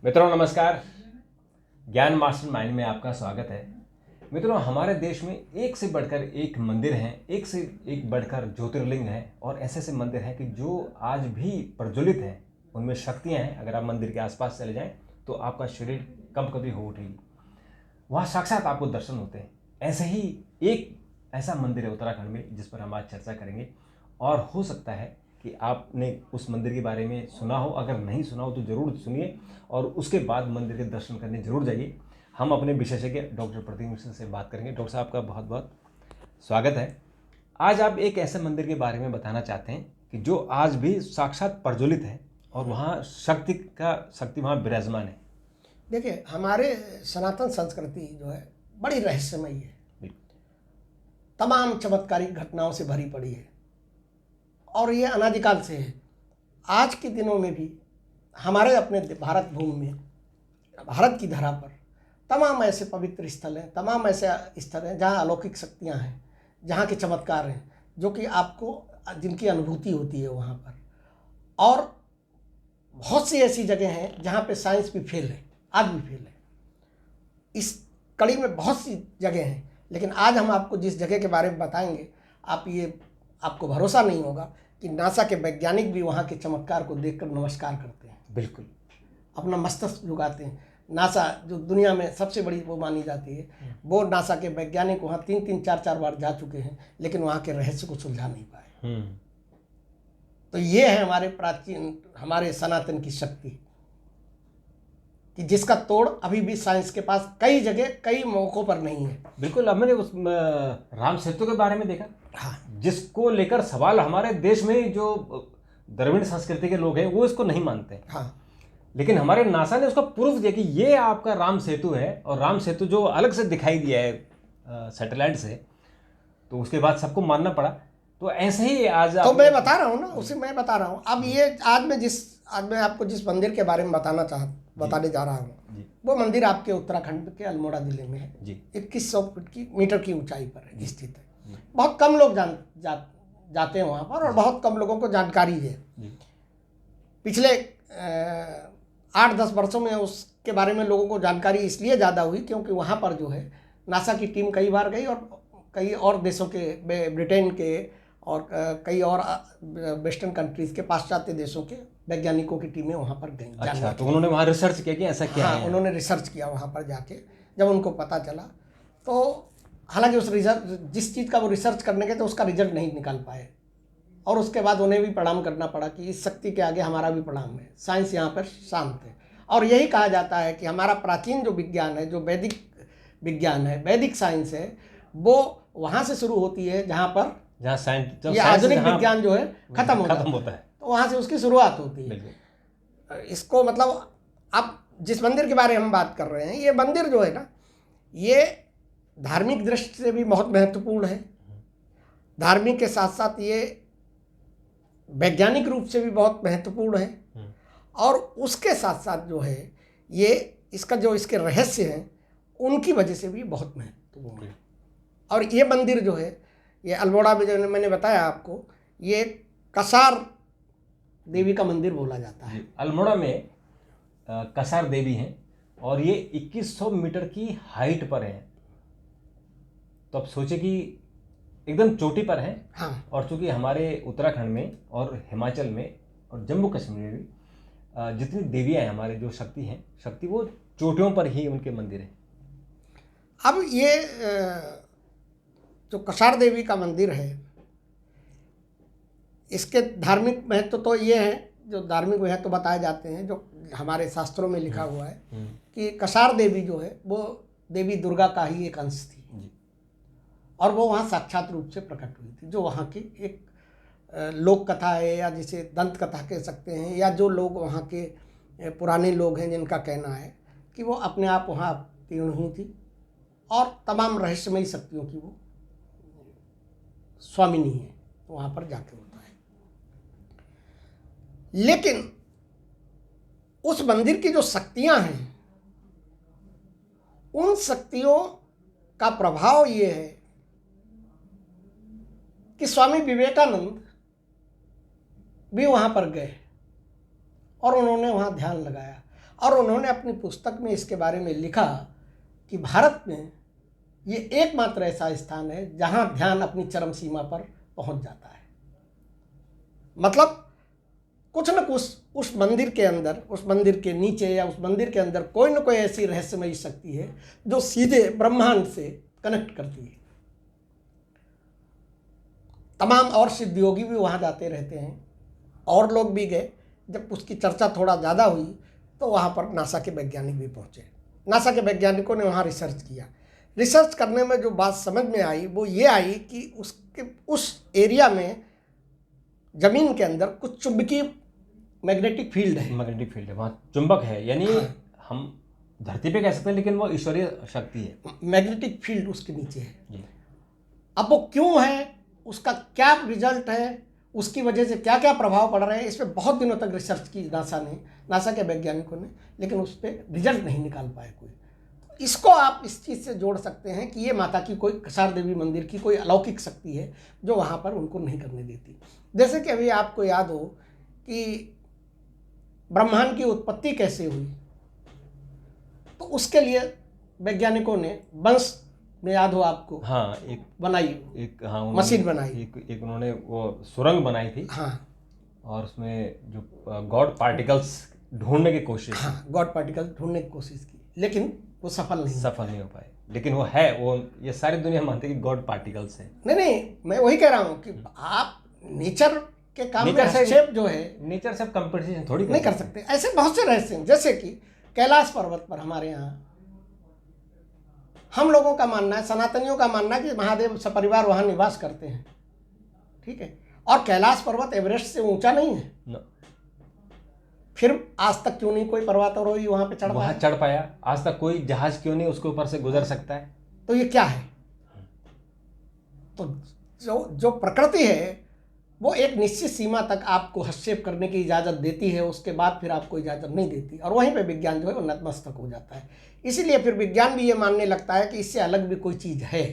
मित्रों नमस्कार। ज्ञान मास्टर माइंड में आपका स्वागत है। मित्रों, हमारे देश में एक से बढ़कर एक मंदिर हैं, एक से एक बढ़कर ज्योतिर्लिंग है और ऐसे ऐसे मंदिर हैं कि जो आज भी प्रज्वलित हैं, उनमें शक्तियां हैं। अगर आप मंदिर के आसपास चले जाएं तो आपका शरीर कब कभी हो उठेगी, वहाँ साक्षात आपको दर्शन होते हैं। ऐसे ही एक ऐसा मंदिर है उत्तराखंड में जिस पर हम आज चर्चा करेंगे और हो सकता है कि आपने उस मंदिर के बारे में सुना हो। अगर नहीं सुना हो तो ज़रूर सुनिए और उसके बाद मंदिर के दर्शन करने जरूर जाइए। हम अपने विशेषज्ञ डॉक्टर प्रतीक मिश्र से बात करेंगे। डॉक्टर साहब का बहुत बहुत स्वागत है। आज आप एक ऐसे मंदिर के बारे में बताना चाहते हैं कि जो आज भी साक्षात प्रज्वलित है और वहाँ शक्ति वहाँ विराजमान है। देखिए, हमारे सनातन संस्कृति जो है बड़ी रहस्यमयी है, तमाम चमत्कारिक घटनाओं से भरी पड़ी है और ये अनादिकाल से है। आज के दिनों में भी हमारे अपने भारत भूमि में, भारत की धरा पर तमाम ऐसे पवित्र स्थल हैं, तमाम ऐसे स्थल हैं जहाँ अलौकिक शक्तियाँ हैं, जहाँ के चमत्कार हैं, जो कि आपको जिनकी अनुभूति होती है वहाँ पर। और बहुत सी ऐसी जगह हैं जहाँ पे साइंस भी फेल है, आज भी फेल है। इस कड़ी में बहुत सी जगह हैं, लेकिन आज हम आपको जिस जगह के बारे में बताएंगे, आपको भरोसा नहीं होगा कि नासा के वैज्ञानिक भी वहाँ के चमत्कार को देखकर नमस्कार करते हैं। बिल्कुल, अपना मस्तक झुकाते हैं। नासा जो दुनिया में सबसे बड़ी वो मानी जाती है, वो नासा के वैज्ञानिक वहाँ 3-4 बार जा चुके हैं, लेकिन वहाँ के रहस्य को सुलझा नहीं पाए। तो ये है हमारे सनातन की शक्ति कि जिसका तोड़ अभी भी साइंस के पास कई जगह कई मौकों पर नहीं है। बिल्कुल। अब मैंने उस राम सेतु के बारे में देखा, हाँ, जिसको लेकर सवाल हमारे देश में जो द्रविड़ संस्कृति के लोग हैं वो इसको नहीं मानते। हाँ, लेकिन हमारे नासा ने उसका प्रूफ दिया कि ये आपका राम सेतु है और राम सेतु जो अलग से दिखाई दिया है सैटेलाइट से, तो उसके बाद सबको मानना पड़ा। तो ऐसे ही आज तो मैं बता रहा हूँ ना, उसे मैं बता रहा हूँ। अब ये आज मैं आपको जिस मंदिर के बारे में बताने जा रहा हूँ, वो मंदिर आपके उत्तराखंड के अल्मोड़ा जिले में है। 2100 मीटर की ऊंचाई पर है, स्थित है। बहुत कम लोग जाते हैं वहाँ पर और बहुत कम लोगों को जानकारी है। पिछले 8-10 वर्षों में उसके बारे में लोगों को जानकारी इसलिए ज़्यादा हुई क्योंकि वहाँ पर जो है नासा की टीम कई बार गई और कई और देशों के, ब्रिटेन के और कई और वेस्टर्न कंट्रीज़ के, पाश्चात्य देशों के वैज्ञानिकों की टीमें वहाँ पर गई। अच्छा, तो उन्होंने वहाँ रिसर्च किया कि ऐसा क्या है? उन्होंने रिसर्च किया वहाँ पर जाके। जब उनको पता चला तो हालांकि उस जिस चीज़ का वो रिसर्च करने गए तो उसका रिजल्ट नहीं निकाल पाए और उसके बाद उन्हें भी प्रणाम करना पड़ा कि इस शक्ति के आगे हमारा भी प्रणाम है। साइंस यहाँ पर शांत है और यही कहा जाता है कि हमारा प्राचीन जो विज्ञान है, जो वैदिक विज्ञान है, वैदिक साइंस है, वो वहाँ से शुरू होती है जहाँ ये आधुनिक विज्ञान जो है खत्म होता है। तो वहाँ से उसकी शुरुआत होती है। इसको मतलब अब जिस मंदिर के बारे में हम बात कर रहे हैं, ये मंदिर जो है ना, ये धार्मिक दृष्टि से भी बहुत महत्वपूर्ण है। धार्मिक के साथ साथ ये वैज्ञानिक रूप से भी बहुत महत्वपूर्ण है और उसके साथ साथ जो है ये इसके रहस्य हैं उनकी वजह से भी बहुत महत्वपूर्ण है। और ये मंदिर जो है, ये अल्मोड़ा में जो मैंने बताया आपको, ये कसार देवी का मंदिर बोला जाता है। अल्मोड़ा में कसार देवी हैं और ये 2100 मीटर की हाइट पर है। तो अब सोचे कि एकदम चोटी पर है। हाँ। और चूंकि हमारे उत्तराखंड में और हिमाचल में और जम्मू कश्मीर में भी जितनी देवियां हैं, हमारे जो शक्ति वो चोटियों पर ही उनके मंदिर हैं। अब ये जो कसार देवी का मंदिर है, इसके धार्मिक महत्व तो ये है, जो धार्मिक महत्व बताए जाते हैं, जो हमारे शास्त्रों में लिखा हुआ है कि कसार देवी जो है वो देवी दुर्गा का ही एक अंश थी और वो वहाँ साक्षात रूप से प्रकट हुई थी। जो वहाँ की एक लोक कथा है या जिसे दंत कथा कह सकते हैं, या जो लोग वहाँ के पुराने लोग हैं जिनका कहना है कि वो अपने आप वहाँ अवतीर्ण हुई थी और तमाम रहस्यमयी शक्तियों की वो स्वामिनी है, तो वहाँ पर जाके होता है। लेकिन उस मंदिर की जो शक्तियाँ हैं, उन शक्तियों का प्रभाव ये है कि स्वामी विवेकानंद भी वहाँ पर गए और उन्होंने वहाँ ध्यान लगाया और उन्होंने अपनी पुस्तक में इसके बारे में लिखा कि भारत में ये एकमात्र ऐसा स्थान है जहाँ ध्यान अपनी चरम सीमा पर पहुँच जाता है। मतलब कुछ न कुछ उस मंदिर के अंदर, उस मंदिर के नीचे या उस मंदिर के अंदर कोई न कोई ऐसी रहस्यमयी शक्ति है जो सीधे ब्रह्मांड से कनेक्ट करती है। तमाम और सिद्ध योगी भी वहाँ जाते रहते हैं, और लोग भी गए। जब उसकी चर्चा थोड़ा ज़्यादा हुई तो वहाँ पर नासा के वैज्ञानिक भी पहुँचे। नासा के वैज्ञानिकों ने वहाँ रिसर्च किया। रिसर्च करने में जो बात समझ में आई वो ये आई कि उस एरिया में ज़मीन के अंदर कुछ चुंबकीय मैग्नेटिक फील्ड है। मैग्नेटिक फील्ड है, वहाँ चुंबक है, यानी हम धरती पे कह सकते हैं लेकिन वो ईश्वरीय शक्ति है। मैग्नेटिक फील्ड उसके नीचे है जी। अब वो क्यों है, उसका क्या रिजल्ट है, उसकी वजह से क्या क्या प्रभाव पड़ रहे हैं, इस पर बहुत दिनों तक रिसर्च की नासा के वैज्ञानिकों ने, लेकिन उस पर रिजल्ट नहीं निकाल पाए कोई। इसको आप इस चीज़ से जोड़ सकते हैं कि ये माता की कोई कसार देवी मंदिर की कोई अलौकिक शक्ति है जो वहाँ पर उनको नहीं करने देती। जैसे कि अभी आपको याद हो कि ब्रह्मांड की उत्पत्ति कैसे हुई, तो उसके लिए वैज्ञानिकों ने वंश में, याद हो आपको, हाँ, एक बनाई, एक हाँ मशीन बनाई, एक उन्होंने वो सुरंग बनाई थी। हाँ, और उसमें जो गॉड पार्टिकल्स ढूंढने की कोशिश, हाँ, गॉड पार्टिकल ढूंढने की कोशिश की, लेकिन वो सफल नहीं हो पाए। लेकिन वो है, वो ये सारी दुनिया मानती है कि गॉड पार्टिकल्स है। नहीं, मैं वही कह रहा हूँ कि आप नेचर के काम में हस्तक्षेप जो है, नेचर से कंपटीशन थोड़ी नहीं कर सकते। ऐसे बहुत से रहस्य हैं, जैसे कि कैलाश पर्वत पर हमारे यहाँ हम लोगों का मानना है, सनातनियों का मानना है कि महादेव सपरिवार वहाँ निवास करते हैं, ठीक है। और कैलाश पर्वत एवरेस्ट से ऊंचा नहीं है no. फिर आज तक क्यों नहीं कोई पर्वतारोही वहाँ पे चढ़ पाया? आज तक कोई जहाज क्यों नहीं उसके ऊपर से गुजर सकता है? तो ये क्या है? तो जो प्रकृति है वो एक निश्चित सीमा तक आपको हस्तक्षेप करने की इजाज़त देती है, उसके बाद फिर आपको इजाज़त नहीं देती, और वहीं पे विज्ञान जो है वो नतमस्तक हो जाता है। इसीलिए फिर विज्ञान भी ये मानने लगता है कि इससे अलग भी कोई चीज़ है।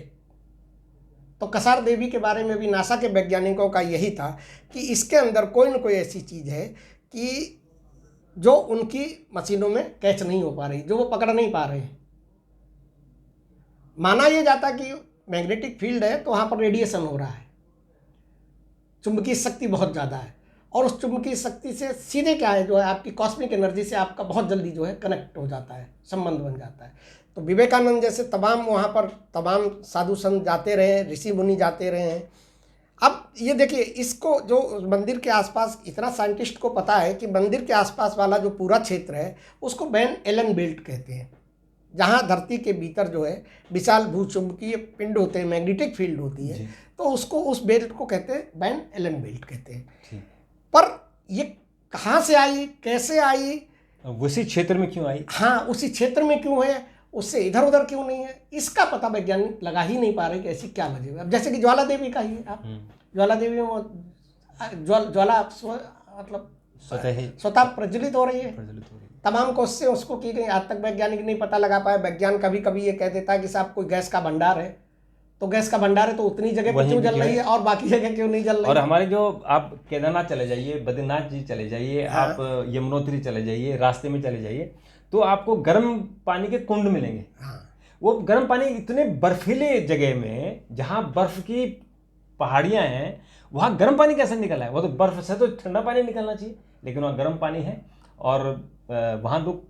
तो कसार देवी के बारे में भी नासा के वैज्ञानिकों का यही था कि इसके अंदर कोई न कोई ऐसी चीज़ है कि जो उनकी मशीनों में कैच नहीं हो पा रही, जो वो पकड़ नहीं पा रहे हैं। माना यह जाता कि मैग्नेटिक फील्ड है तो वहाँ पर रेडिएशन हो रहा है, चुंबकीय शक्ति बहुत ज़्यादा है, और उस चुंबकीय शक्ति से सीधे क्या है जो है आपकी कॉस्मिक एनर्जी से आपका बहुत जल्दी जो है कनेक्ट हो जाता है, संबंध बन जाता है। तो विवेकानंद जैसे तमाम वहाँ पर तमाम साधु संत जाते रहे, ऋषि मुनि जाते रहे हैं। अब ये देखिए, इसको जो मंदिर के आसपास, इतना साइंटिस्ट को पता है कि मंदिर के आसपास वाला जो पूरा क्षेत्र है उसको वैन एलन बेल्ट कहते हैं, जहाँ धरती के भीतर जो है विशाल भूचुंबकीय पिंड होते हैं, मैग्नेटिक फील्ड होती है, तो उसको, उस बेल्ट को कहते हैं वैन एलन बेल्ट कहते हैं। पर ये कहाँ से आई, कैसे आई, उसी क्षेत्र में क्यों आई, हाँ उसी क्षेत्र में क्यों है, उससे इधर उधर क्यों नहीं है, इसका पता वैज्ञानिक लगा ही नहीं पा रहे कि ऐसी क्या वजह है। अब जैसे कि ज्वाला देवी का ही है, आप ज्वाला देवी में ज्वाला मतलब स्वतः प्रज्वलित हो रही है, तमाम कोशिशें उसको की गई, आज तक वैज्ञानिक नहीं पता लगा पाया। वैज्ञान कभी कभी ये कह देता है कि साहब कोई गैस का भंडार है, तो गैस का भंडार है तो उतनी जगह पर क्यों जल रही है और बाकी जगह क्यों नहीं जल रही है। और हमारे जो, आप केदारनाथ चले जाइए, बद्रीनाथ जी चले जाइए, हाँ। आप यमुनोत्री चले जाइए, रास्ते में चले जाइए तो आपको गर्म पानी के कुंड मिलेंगे। हाँ। वो गर्म पानी इतने बर्फीले जगह में जहाँ बर्फ की पहाड़ियाँ हैं, वहाँ गर्म पानी कैसे निकला है? वो तो बर्फ से तो ठंडा पानी निकलना चाहिए, लेकिन वहाँ गर्म पानी है। और वहाँ लोग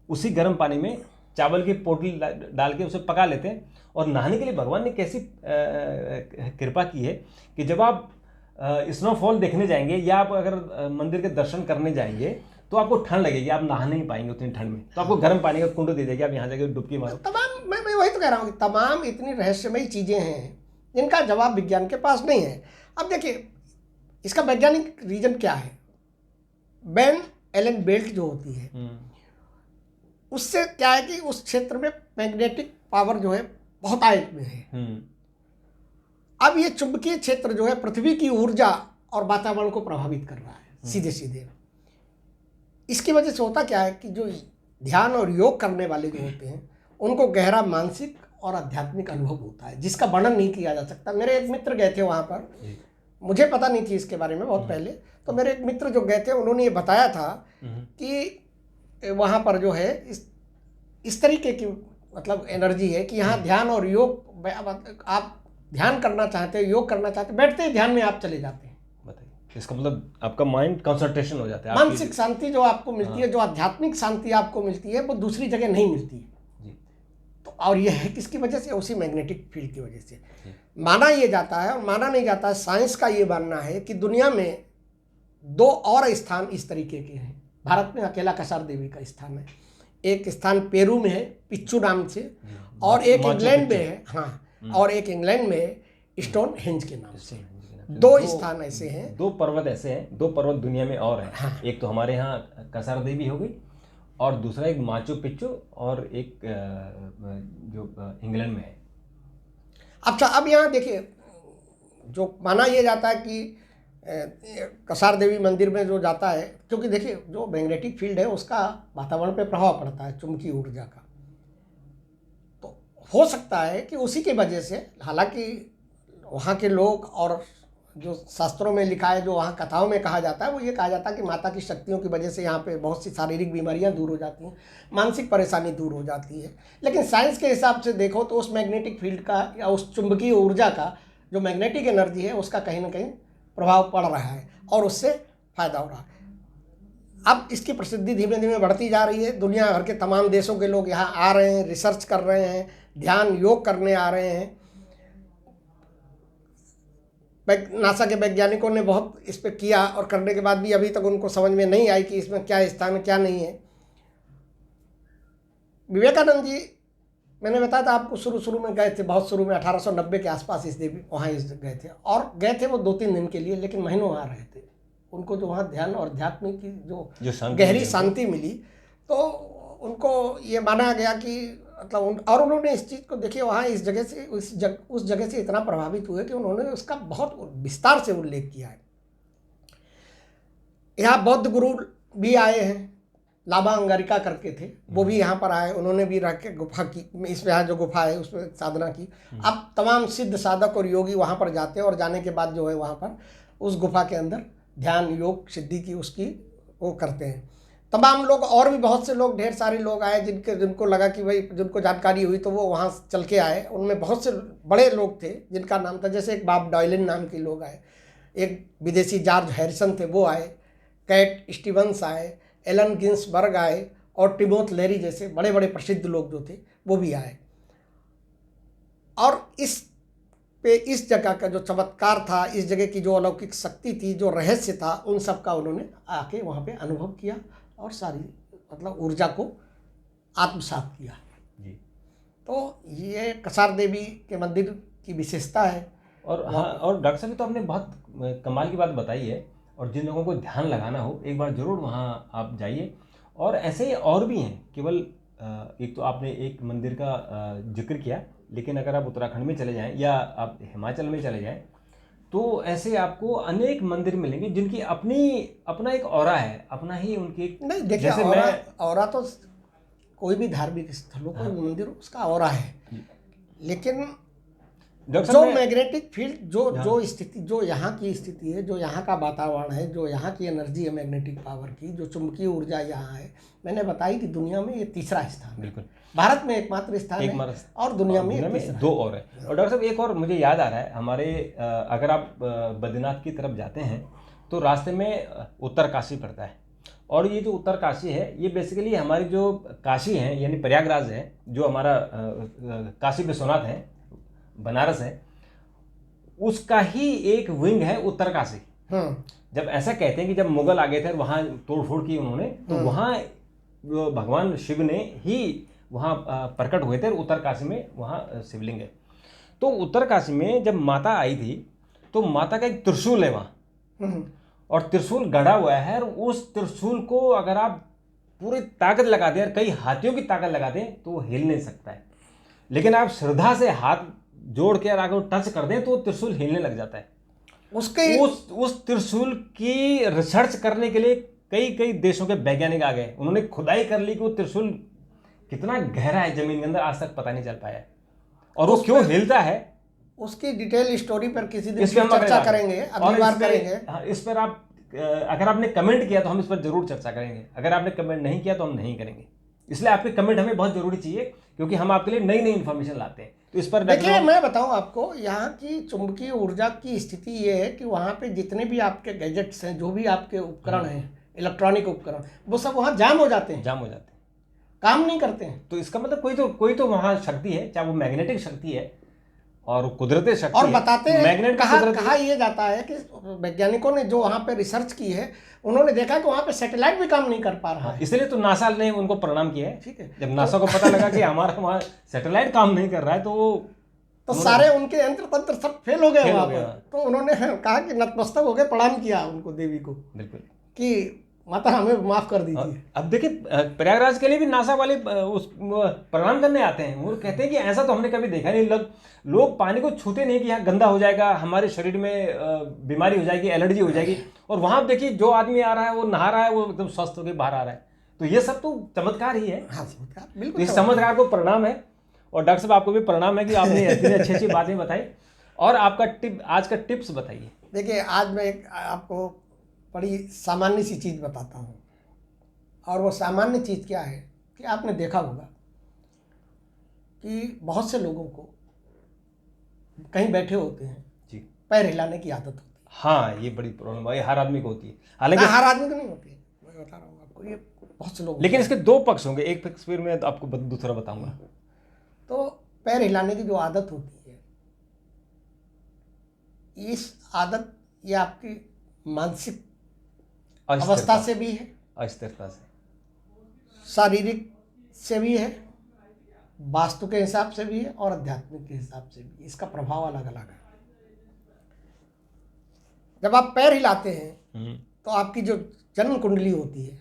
उसी गर्म पानी में चावल की पोटली डाल के उसे पका लेते हैं। और नहाने के लिए भगवान ने कैसी कृपा की है कि जब आप स्नोफॉल देखने जाएंगे या आप अगर मंदिर के दर्शन करने जाएंगे तो आपको ठंड लगेगी, आप नहा नहीं पाएंगे उतनी ठंड में, तो आपको गर्म पानी का कुंड दे देगी, आप यहाँ जाकर डुबकी मारो। तमाम, मैं वही तो कह रहा हूँ कि तमाम इतनी रहस्यमयी चीज़ें हैं जिनका जवाब विज्ञान के पास नहीं है। अब देखिए, इसका वैज्ञानिक रीजन क्या है। वैन एलन बेल्ट जो होती है उससे क्या है कि उस क्षेत्र में मैग्नेटिक पावर जो है बहुत आयत में है। अब ये चुंबकीय क्षेत्र जो है पृथ्वी की ऊर्जा और वातावरण को प्रभावित कर रहा है सीधे सीधे। इसकी वजह से होता क्या है कि जो ध्यान और योग करने वाले जो होते हैं उनको गहरा मानसिक और आध्यात्मिक अनुभव होता है जिसका वर्णन नहीं किया जा सकता। मेरे एक मित्र गए थे वहाँ पर, मुझे पता नहीं थी इसके बारे में बहुत पहले, तो मेरे एक मित्र जो गए थे उन्होंने ये बताया था कि वहाँ पर जो है इस तरीके की मतलब एनर्जी है कि यहाँ ध्यान और योग, आप ध्यान करना चाहते हो, योग करना चाहते हो, बैठते ही ध्यान में आप चले जाते हैं। बताइए, इसका मतलब आपका माइंड कंसंट्रेशन हो जाता है, मानसिक शांति जो आपको मिलती है, जो आध्यात्मिक शांति आपको मिलती है, वो दूसरी जगह नहीं मिलती है जी। तो और यह है किसकी वजह से? उसी मैग्नेटिक फील्ड की वजह से। माना ये जाता है और माना नहीं जाता है, साइंस का ये मानना है कि दुनिया में 2 और स्थान इस तरीके के हैं। भारत में अकेला कसार देवी का स्थान है, एक स्थान पेरू में है पिच्चू नाम से, और एक इंग्लैंड में है, हाँ, और एक इंग्लैंड में है स्टोन हेंज के नाम से। 2 स्थान ऐसे हैं, 2 पर्वत ऐसे हैं, 2 पर्वत दुनिया में और हैं। हाँ। एक तो हमारे यहाँ कसार देवी हो गई, और दूसरा एक माचू पिच्चू, और एक जो इंग्लैंड में है। अच्छा, अब यहाँ देखिए, जो माना यह जाता है कि कसार देवी मंदिर में जो जाता है, क्योंकि देखिए जो मैग्नेटिक फील्ड है उसका वातावरण पे प्रभाव पड़ता है, चुंबकीय ऊर्जा का, तो हो सकता है कि उसी की वजह से, हालांकि वहाँ के लोग और जो शास्त्रों में लिखा है, जो वहाँ कथाओं में कहा जाता है, वो ये कहा जाता है कि माता की शक्तियों की वजह से यहाँ पे बहुत सी शारीरिक बीमारियाँ दूर हो जाती हैं, मानसिक परेशानी दूर हो जाती है। लेकिन साइंस के हिसाब से देखो तो उस मैग्नेटिक फील्ड का या उस चुंबकीय ऊर्जा का जो मैग्नेटिक एनर्जी है उसका कहीं ना कहीं प्रभाव पड़ रहा है और उससे फायदा हो रहा है। अब इसकी प्रसिद्धि धीमे धीमे बढ़ती जा रही है, दुनिया भर के तमाम देशों के लोग यहाँ आ रहे हैं, रिसर्च कर रहे हैं, ध्यान योग करने आ रहे हैं। नासा के वैज्ञानिकों ने बहुत इस पर किया और करने के बाद भी अभी तक उनको समझ में नहीं आई कि इसमें क्या स्थान है क्या नहीं है। विवेकानंद जी, मैंने बताया था आपको, शुरू में गए थे, बहुत शुरू में 1890 के आसपास इस देवी वहाँ गए थे, और गए थे वो 2-3 दिन के लिए, लेकिन महीनों वहाँ रहे थे। उनको जो वहाँ ध्यान और अध्यात्म की जो गहरी शांति मिली, तो उनको ये माना गया कि मतलब और उन्होंने इस चीज़ को देखिए, वहाँ इस जगह से उस जगह से इतना प्रभावित हुए कि उन्होंने उसका बहुत विस्तार से उल्लेख किया है। यहाँ बौद्ध गुरु भी आए हैं, लाबा अंगारिका करके थे, वो भी यहाँ पर आए, उन्होंने भी रह के गुफा की, इसमें यहाँ जो गुफा है उसमें साधना की। अब तमाम सिद्ध साधक और योगी वहाँ पर जाते हैं, और जाने के बाद जो है वहाँ पर उस गुफा के अंदर ध्यान योग सिद्धि की उसकी वो करते हैं। तमाम लोग और भी बहुत से लोग, ढेर सारे लोग आए जिनको लगा कि भाई, जिनको जानकारी हुई तो वो वहाँ चल के आए। उनमें बहुत से बड़े लोग थे जिनका नाम था, जैसे एक बॉब डॉयलन नाम के लोग आए, एक विदेशी जॉर्ज हैरिसन थे वो आए, कैट स्टीवंस आए, एलन गिन्सबर्ग आए, और टिमोथ लेरी जैसे बड़े बड़े प्रसिद्ध लोग जो थे वो भी आए। और इस जगह का जो चमत्कार था, इस जगह की जो अलौकिक शक्ति थी, जो रहस्य था, उन सब का उन्होंने आके वहाँ पे अनुभव किया और सारी मतलब ऊर्जा को आत्मसात किया जी। तो ये कसार देवी के मंदिर की विशेषता है। और हाँ, और डॉक्टर साहब, तो आपने बहुत कमाल की बात बताई है, और जिन लोगों को ध्यान लगाना हो एक बार ज़रूर वहाँ आप जाइए। और ऐसे ही और भी हैं, केवल एक तो आपने एक मंदिर का जिक्र किया, लेकिन अगर आप उत्तराखंड में चले जाएं या आप हिमाचल में चले जाएं तो ऐसे आपको अनेक मंदिर मिलेंगे जिनकी अपना एक ऑरा है, अपना ही उनकी एक, नहीं देखिए, ऑरा तो कोई भी धार्मिक स्थलों को मंदिर उसका ऑरा है, लेकिन जो मैग्नेटिक फील्ड जो स्थिति, जो यहाँ की स्थिति है, जो यहाँ का वातावरण है, जो यहाँ की एनर्जी है मैग्नेटिक पावर की, जो चुंबकीय ऊर्जा यहाँ है, मैंने बताई कि दुनिया में ये तीसरा स्थान, बिल्कुल भारत में एकमात्र स्थान है, और दुनिया में 2 और है। और डॉक्टर साहब, एक और मुझे याद आ रहा है, हमारे अगर आप बद्रीनाथ की तरफ जाते हैं तो रास्ते में उत्तर काशी पड़ता है, और ये जो उत्तर काशी है ये बेसिकली हमारी जो काशी है यानी प्रयागराज है, जो हमारा काशी विश्वनाथ है, बनारस है, उसका ही एक विंग है उत्तर काशी। जब ऐसा कहते हैं कि जब मुगल आ गए थे वहाँ तोड़फोड़ की उन्होंने, तो वहाँ भगवान शिव ने ही वहाँ प्रकट हुए थे, उत्तर काशी में वहाँ शिवलिंग है। तो उत्तर काशी में जब माता आई थी तो माता का एक त्रिशूल है वहाँ, और त्रिशूल गड़ा हुआ है, और उस त्रिशूल को अगर आप पूरी ताकत लगा दें, कई हाथियों की ताकत लगा दें, तो वो हिल नहीं सकता है। लेकिन आप श्रद्धा से हाथ जोड़ के अगर टच कर दें तो त्रिशूल हिलने लग जाता है। उसके उस त्रिशूल की रिसर्च करने के लिए कई देशों के वैज्ञानिक आ गए, उन्होंने खुदाई कर ली कि वो त्रिशूल कितना गहरा है जमीन के अंदर, आज तक पता नहीं चल पाया, और वो क्यों हिलता है। उसकी डिटेल स्टोरी पर किसी दिन चर्चा करेंगे, अगली बार करेंगे। इस पर आप अगर आपने कमेंट किया तो हम इस पर जरूर चर्चा करेंगे, अगर आपने कमेंट नहीं किया तो हम नहीं करेंगे। इसलिए आपके कमेंट हमें बहुत जरूरी चाहिए, क्योंकि हम आपके लिए नई नई इन्फॉर्मेशन लाते हैं। तो इस पर देखिए, मैं बताऊं आपको, यहाँ की चुंबकीय ऊर्जा की स्थिति ये है कि वहाँ पे जितने भी आपके गैजेट्स हैं, जो भी आपके उपकरण हैं, इलेक्ट्रॉनिक उपकरण, वो सब वहाँ जाम हो जाते हैं, काम नहीं करते हैं। तो इसका मतलब कोई तो वहाँ शक्ति है, चाहे वो मैग्नेटिक शक्ति है और कुदरती शक्ति और है। बताते हैं, मैग्नेट कहा ये जाता है कि वैज्ञानिकों ने जो वहाँ पे रिसर्च की है, उन्होंने देखा कि वहाँ पे सैटेलाइट भी काम नहीं कर पा रहा है। इसलिए तो नासा ने उनको प्रणाम किया है। ठीक है, जब नासा को पता लगा कि हमारा वहाँ सैटेलाइट काम नहीं कर रहा है, तो सारे उनके यंत्र तंत्र सब फेल हो गए वहाँ पर। तो उन्होंने कहा कि नतमस्तक हो गए, प्रणाम किया उनको, देवी को, बिल्कुल, कि माता हमें माफ कर दीजिए। अब देखिए, प्रयागराज के लिए भी नासा वाले उस प्रणाम करने आते हैं। वो कहते हैं कि ऐसा तो हमने कभी देखा नहीं, लोग पानी को छूते नहीं कि यहाँ गंदा हो जाएगा, हमारे शरीर में बीमारी हो जाएगी, एलर्जी हो जाएगी। और वहाँ देखिए, जो आदमी आ रहा है वो नहा रहा है, वो एकदम स्वस्थ होकर बाहर आ रहा है। तो ये सब तो चमत्कार ही है। हाँ, चमत्कार, बिल्कुल। इस चमत्कार को प्रणाम है। और डॉक्टर साहब, आपको भी प्रणाम है कि आपने इतनी अच्छी अच्छी बातें बताई। और आपका आज का टिप्स बताइए। देखिए, आज मैं आपको बड़ी सामान्य सी चीज़ बताता हूँ, और वो सामान्य चीज़ क्या है कि आपने देखा होगा कि बहुत से लोगों को कहीं बैठे होते हैं जी, पैर हिलाने की आदत होती है। हाँ, ये बड़ी प्रॉब्लम है, हर आदमी को होती है। हालांकि हर आदमी को नहीं होती है, मैं बता रहा हूँ आपको, ये बहुत से लोग। लेकिन इसके दो पक्ष होंगे, एक पक्ष फिर मैं आपको दूसरा बताऊंगा। तो पैर हिलाने की जो आदत होती है, इस आदत ये आपकी मानसिक अवस्था से भी है, अस्थिरता से, शारीरिक से भी है, वास्तु के हिसाब से भी है, और आध्यात्मिक के हिसाब से भी। इसका प्रभाव अलग अलग है। जब आप पैर हिलाते हैं तो आपकी जो जन्म कुंडली होती है,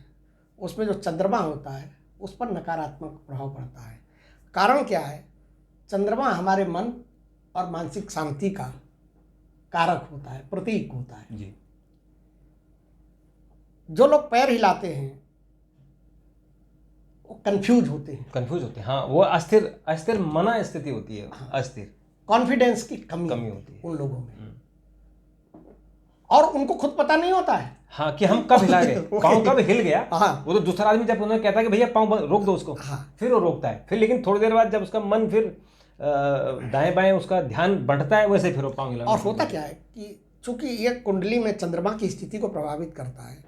उसमें जो चंद्रमा होता है, उस पर नकारात्मक प्रभाव पड़ता है। कारण क्या है? चंद्रमा हमारे मन और मानसिक शांति का कारक होता है, प्रतीक होता है जी। जो लोग पैर हिलाते हैं वो कंफ्यूज होते हैं। हाँ, वो अस्थिर मना स्थिति होती है। हाँ, अस्थिर, कॉन्फिडेंस की कमी होती है उन लोगों में, और उनको खुद पता नहीं होता है। हाँ, कि हम कब हिला गए, पाँव कब हिल गया। हाँ, वो तो दूसरा आदमी जब उन्हें कहता है कि भैया पाँव रोक दो उसको, हाँ, फिर वो रोकता है। फिर लेकिन थोड़ी देर बाद जब उसका मन फिर दाएं बाएं उसका ध्यान बढ़ता है, वैसे फिर वो पाँव हिला। और होता क्या है कि चूंकि ये कुंडली में चंद्रमा की स्थिति को प्रभावित करता है,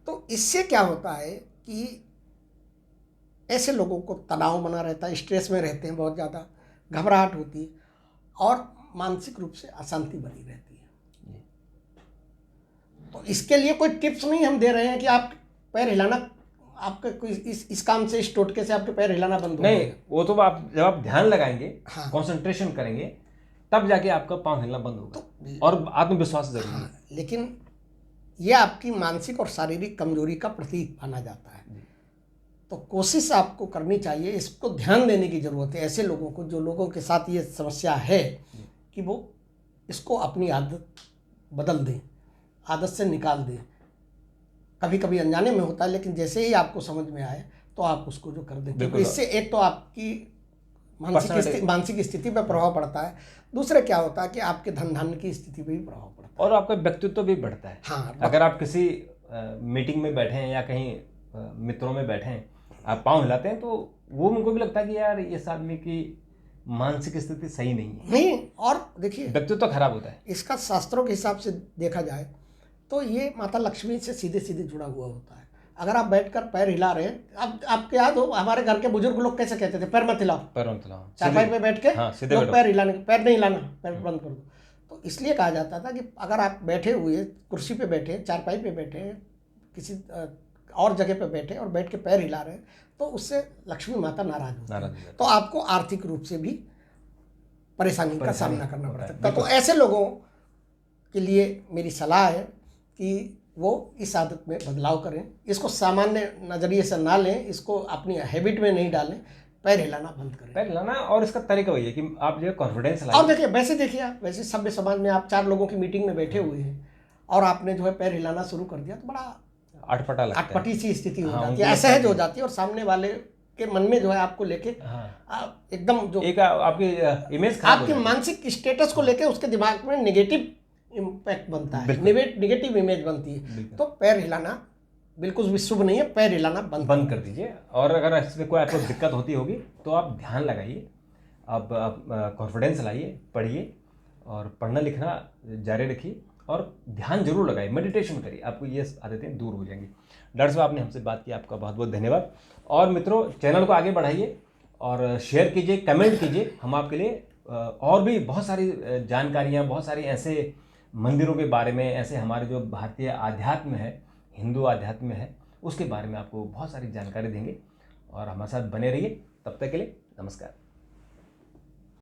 तो इससे क्या होता है कि ऐसे लोगों को तनाव बना रहता है, स्ट्रेस में रहते हैं, बहुत ज़्यादा घबराहट होती है, और मानसिक रूप से अशांति बनी रहती है। तो इसके लिए कोई टिप्स नहीं हम दे रहे हैं कि आप पैर हिलाना, आपका कोई इस काम से, इस टोटके से आपके पैर हिलाना बंद हो नहीं, वो तो आप जब आप ध्यान लगाएंगे, हाँ, कंसंट्रेशन करेंगे, तब जाके आपका पाँव हिलना बंद होगा। तो, और आत्मविश्वास जरूरी है। हाँ, लेकिन ये आपकी मानसिक और शारीरिक कमजोरी का प्रतीक माना जाता है। तो कोशिश आपको करनी चाहिए, इसको ध्यान देने की ज़रूरत है ऐसे लोगों को, जो लोगों के साथ ये समस्या है, कि वो इसको अपनी आदत बदल दें, आदत से निकाल दें। कभी कभी अनजाने में होता है, लेकिन जैसे ही आपको समझ में आए तो आप उसको जो कर दें, क्योंकि इससे एक तो आपकी मानसिक स्थिति पर प्रभाव पड़ता है, दूसरे क्या होता है कि आपके धन धान्य की स्थिति पर भी प्रभाव पड़ता है, और आपका व्यक्तित्व भी बढ़ता है। हाँ, अगर आप किसी मीटिंग में बैठे हैं या कहीं मित्रों में बैठे हैं, आप पाँव हिलाते हैं, तो वो उनको भी लगता है कि यार इस आदमी की मानसिक स्थिति सही नहीं है। नहीं, और देखिए, व्यक्तित्व तो खराब होता है। इसका शास्त्रों के हिसाब से देखा जाए तो ये माता लक्ष्मी से सीधे सीधे जुड़ा हुआ होता है। अगर आप बैठकर पैर हिला रहे हैं, अब आपके याद हो हमारे घर के बुजुर्ग लोग कैसे कहते थे, पैर मत हिलाओ, चारपाई पे बैठ के लोग पैर हिलाने, पैर नहीं हिलाना, पैर बंद कर दो। तो इसलिए कहा जाता था कि अगर आप बैठे हुए, कुर्सी पे बैठे, चारपाई पे बैठे, किसी और जगह पे बैठे और बैठ के पैर हिला रहे हैं, तो उससे लक्ष्मी माता नाराज होती है, तो आपको आर्थिक रूप से भी परेशानी का सामना करना पड़ सकता है। तो ऐसे लोगों के लिए मेरी सलाह है कि वो इस आदत में बदलाव करें, इसको सामान्य नज़रिए से ना लें, इसको अपनी हैबिट में नहीं डालें, पैर हिलाना बंद करें। पैर हिलाना, और इसका तरीका वही है कि आप जो है कॉन्फिडेंस लाइए। और देखिए, देखिए आप वैसे सभ्य समाज में आप 4 लोगों की मीटिंग में बैठे हुए हैं और आपने जो है पैर हिलाना शुरू कर दिया, तो बड़ा अटपटी सी स्थिति हो जाती है, असहज हो जाती है, और सामने वाले के मन में जो है आपको लेके एकदम जो एक आपकी इमेज, आपकी मानसिक स्टेटस को लेके उसके दिमाग में नेगेटिव इम्पैक्ट बनता है, बिल्कुल। निगेटिव इमेज बनती है। बिल्कुल। तो पैर हिलाना बिल्कुल भी शुभ नहीं है, पैर हिलाना बंद कर दीजिए। और अगर इसमें कोई आपको दिक्कत होती होगी तो आप ध्यान लगाइए, आप कॉन्फिडेंस लाइए, पढ़िए और पढ़ना लिखना जारी रखिए और ध्यान जरूर लगाइए, मेडिटेशन करिए, आपको ये आदतें दूर हो जाएंगी। डॉक्टर साहब आपने हमसे बात की, आपका बहुत बहुत धन्यवाद। और मित्रों, चैनल को आगे बढ़ाइए और शेयर कीजिए, कमेंट कीजिए। हम आपके लिए और भी बहुत सारी जानकारियाँ, बहुत सारी ऐसे मंदिरों के बारे में, ऐसे हमारे जो भारतीय आध्यात्म है, हिंदू आध्यात्म है, उसके बारे में आपको बहुत सारी जानकारी देंगे। और हमारे साथ बने रहिए। तब तक के लिए नमस्कार।